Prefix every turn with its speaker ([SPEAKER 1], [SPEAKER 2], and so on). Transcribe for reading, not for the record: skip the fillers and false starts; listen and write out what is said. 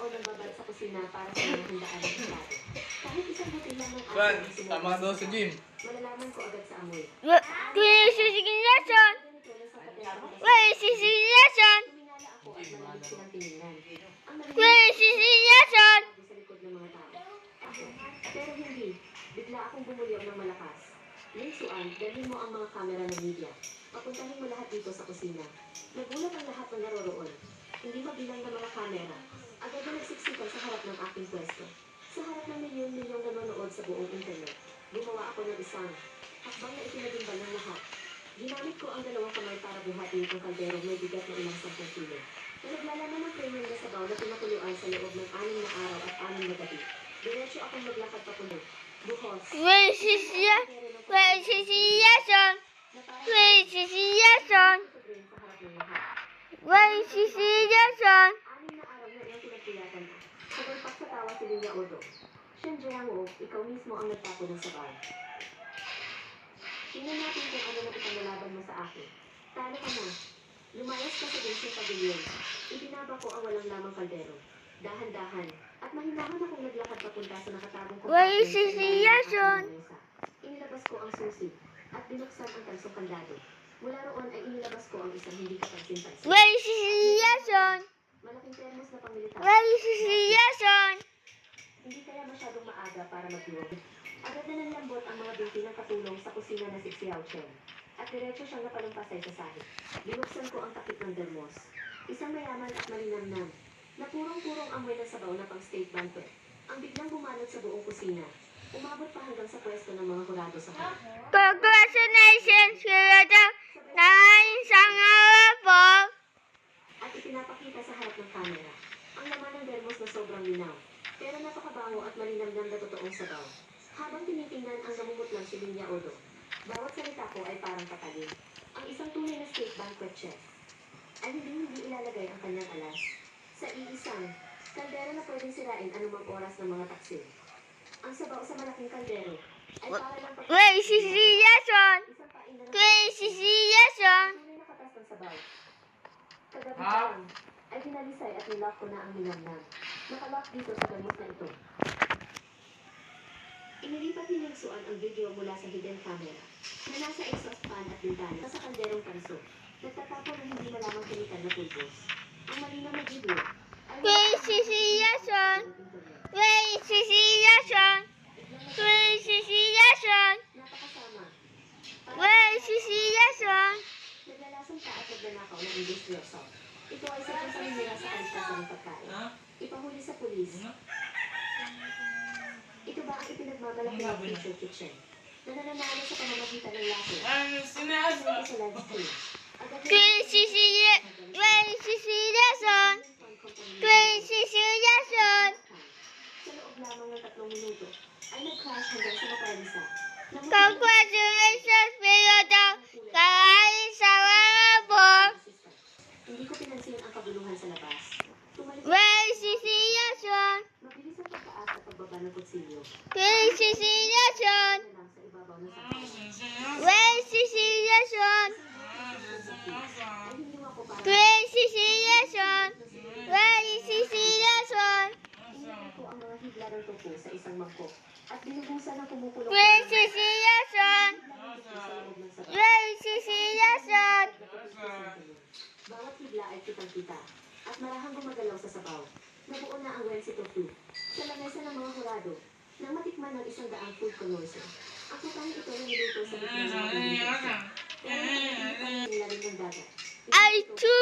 [SPEAKER 1] taon ang babalik sa kusina para sa mga handaan ng plato. Kahit isang butil lang ng
[SPEAKER 2] Juan,
[SPEAKER 1] asin ang
[SPEAKER 2] tama daw sa gym.
[SPEAKER 1] malalaman ko agad sa amoy.
[SPEAKER 3] Sisignasan!
[SPEAKER 1] Ganito lang sa katensya.
[SPEAKER 3] Wait, sisignasan!
[SPEAKER 1] Tumingala ako at malamig silang tinignan. Ang
[SPEAKER 3] Wait, sisignasan!
[SPEAKER 1] sabi sa likod ng mga tao. Ako. Pero hindi. Bigla akong bumulyaw ng malakas. Linsuan, dalhin mo ang mga kamera ng media. Papuntahin mo lahat dito sa kusina. Nagulat ang lahat ng naroroon. Hindi mabilang ng mga kamera. Agad na nagsiksikan sa harap ng aking pwesto. Sa harap ng milyon-milyong nanonood sa buong internet. Gumawa ako ng isang hakbang na ipinagimbal ng lahat. Ginamit ko ang dalawang kamay para buhatin ang kalderong may bigat na ilang 10 kilo. Na naglalaman ng premium na sabaw na pinakuluan sa loob ng 6 na araw at 6 na gabi. Diretso akong maglakad papunta. Buhos.
[SPEAKER 3] Wait, sisignasan! Wait, sisignasan! Wait, sisignasan! Wait, sisignasan!
[SPEAKER 1] 6 na araw na iyang pinagpilatan ko. Sabay pagsatawa si Linya Odo. Shenjiango, ikaw mismo ang nagtapo ng sabaw. Tingnan natin kung ano na ipanlalaban mo sa akin. Talo ka na. Lumayas ka sa Dulce Pavilion. Ibinaba ko ang walang lamang kaldero. Dahan-dahan. At mahinahan akong naglakad papunta sa nakatagong
[SPEAKER 3] Wait,
[SPEAKER 1] compartment sa ilalim ng
[SPEAKER 3] sisignasan!
[SPEAKER 1] aking mesa. Inilabas ko ang susi at binuksan ang kalsong kandado. Mula roon ay inilabas ko ang isang hindi kapansin-pansin.
[SPEAKER 3] Wait, sisignasan!
[SPEAKER 1] Malaking termos na pangmilitar.
[SPEAKER 3] Wait, sisignasan!
[SPEAKER 1] Hindi kaya masyadong maaga para magluwag. Agad na nanlambot ang mga binti ng katulong sa kusina na si Xiao Chen. At diretso siyang napalumpasay sa sahig. Binuksan ko ang takip ng dermos. Isang mayaman at malinamnam. Na purong-purong amoy ng sabaw na pang state banquet. Ang biglang bumanot sa buong kusina. Umabot pa hanggang sa pwesto ng mga hurado sa harap.
[SPEAKER 3] Congratulations, Kuya! Nakain sa araw po!
[SPEAKER 1] At ipinapakita sa harap ng kamera. Ang laman ng dermos na sobrang linaw. Pero napakabango at malinamnam na totoong sabaw. Habang tinitingnan ang namumutlang si Linya Odo, bawat salita ko ay parang patalin. Ang isang tunay na state banquet chef ay hindi ilalagay ang kanyang alas sa iisang kaldero na pwedeng sirain anumang oras ng mga taksil. Ang sabaw sa malaking kaldero ay para lang
[SPEAKER 3] Wait, sisignasan!
[SPEAKER 1] isang pain na
[SPEAKER 3] Wait, sisignasan!
[SPEAKER 1] tunay na katas ng sabaw. Kagabi pa lang ay hinalisay at nilock ko na ang minamnam. Nakalock dito sa gamot na ito. Inilipat ni Linsuan ang video mula sa hidden camera na nasa exhaust fan at bintana sa kalderong tanso. Nagtatapon ng hindi malamang kemikal na pulbos. Ang malinaw na video ay
[SPEAKER 3] Wait, sisignasan! Wait, sisignasan! Wait, sisignasan!
[SPEAKER 1] napakasama.
[SPEAKER 3] Wait, sisignasan!
[SPEAKER 1] Naglalasang taas at nanakaw ng industrial salt. Ito ay sa pasaninira sa kalikasan ng pagkain. Ipahuli sa pulis. Ito ba ang ipinagmamalaki ng future kitchen? Na nananalo sa pamamagitan ng laser. Sinasama sa live stream. Agad na
[SPEAKER 3] Wait, sisignasan! Wait, sisignasan! Wait, sisignasan!
[SPEAKER 1] sa loob lamang ng 3 minuto ay nag-crash hanggang sa maparalisa.
[SPEAKER 3] Congratulations, Kuya! Nakain sa araw po!
[SPEAKER 1] Hindi ko pinansin ang kabuluhan sa labas. Tumalikod
[SPEAKER 3] Wait, sisignasan!
[SPEAKER 1] mabilis ang pagtaas at pagbaba ng kutsilyo.
[SPEAKER 3] Wait, sisignasan!
[SPEAKER 1] Na lang sa ibabaw ng sapaw.
[SPEAKER 3] Wait, sisignasan!
[SPEAKER 1] Ay hindi mo ako para.
[SPEAKER 3] Wait, sisignasan! Wait, sisignasan!
[SPEAKER 1] Inilagay ko ang mga higla ng tupo sa isang mangkok at binubusan ng kumukulong
[SPEAKER 3] Wait, sisignasan!
[SPEAKER 1] sa loob ng sabaw.
[SPEAKER 3] Wait, sisignasan!
[SPEAKER 1] Bawat higla ay kitang-kita at marahang gumagalaw sa sabaw. Nabuo na ang Wensi Tofu sa lamesa ng mga hurado nang matikman ng 100 food connoisseur. Ang putang ito na niluto sa gitna ng mga ingredients. Pero hindi pa rin ilalim ng dagat.
[SPEAKER 3] I choose